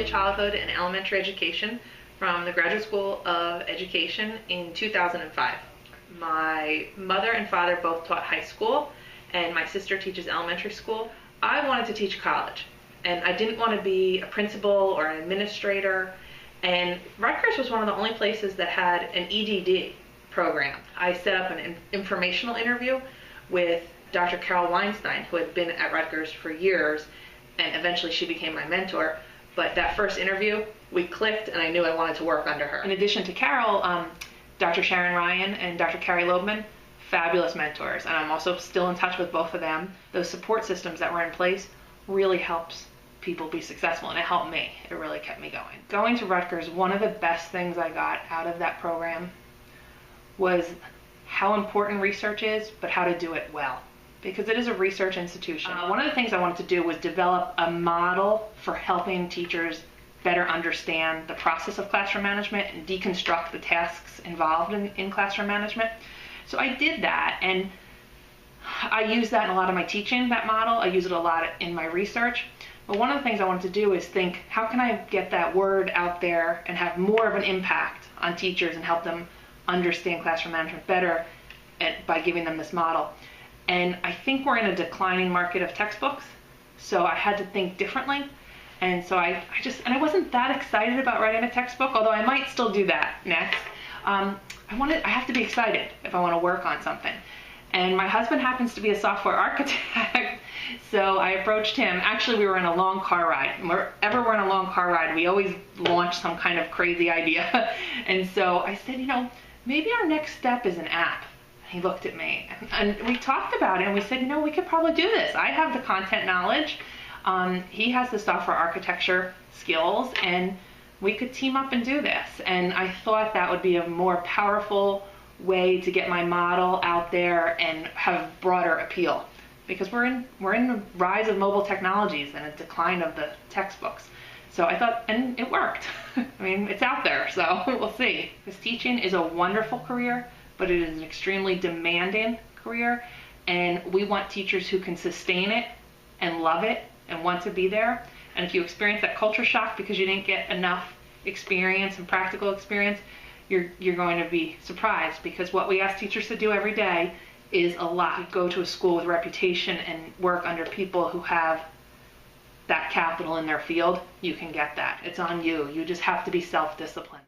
childhood and elementary education from the Graduate School of Education in 2005. My mother and father both taught high school, and my sister teaches elementary school. I wanted to teach college, and I didn't want to be a principal or an administrator, and Rutgers was one of the only places that had an EDD program. I set up an informational interview with Dr. Carol Weinstein, who had been at Rutgers for years, and eventually she became my mentor. But that first interview, we clicked, and I knew I wanted to work under her. In addition to Carol, Dr. Sharon Ryan and Dr. Carrie Loebman, fabulous mentors, and I'm also still in touch with both of them. Those support systems that were in place really helps people be successful, and it helped me. It really kept me going. Going to Rutgers, one of the best things I got out of that program was how important research is, but how to do it well, because it is a research institution. One of the things I wanted to do was develop a model for helping teachers better understand the process of classroom management and deconstruct the tasks involved in classroom management. So I did that, and I use that in a lot of my teaching, that model. I use it a lot in my research. But one of the things I wanted to do is think, how can I get that word out there and have more of an impact on teachers and help them understand classroom management better by giving them this model. And I think we're in a declining market of textbooks, so I had to think differently. And so I wasn't that excited about writing a textbook, although I might still do that next. I have to be excited if I want to work on something. And my husband happens to be a software architect, so I approached him. Actually, we were in a long car ride. Wherever we're in a long car ride, we always launch some kind of crazy idea. And so I said, maybe our next step is an app. He looked at me, and we talked about it, and we said, we could probably do this. I have the content knowledge. He has the software architecture skills, and we could team up and do this. And I thought that would be a more powerful way to get my model out there and have broader appeal, because we're in the rise of mobile technologies and a decline of the textbooks. So I thought, and it worked. It's out there, so we'll see. Because teaching is a wonderful career, but it is an extremely demanding career, and we want teachers who can sustain it and love it and want to be there. And if you experience that culture shock because you didn't get enough experience and practical experience, you're going to be surprised, because what we ask teachers to do every day is a lot. Go to a school with reputation and work under people who have that capital in their field. You can get that. It's on you. You just have to be self-disciplined.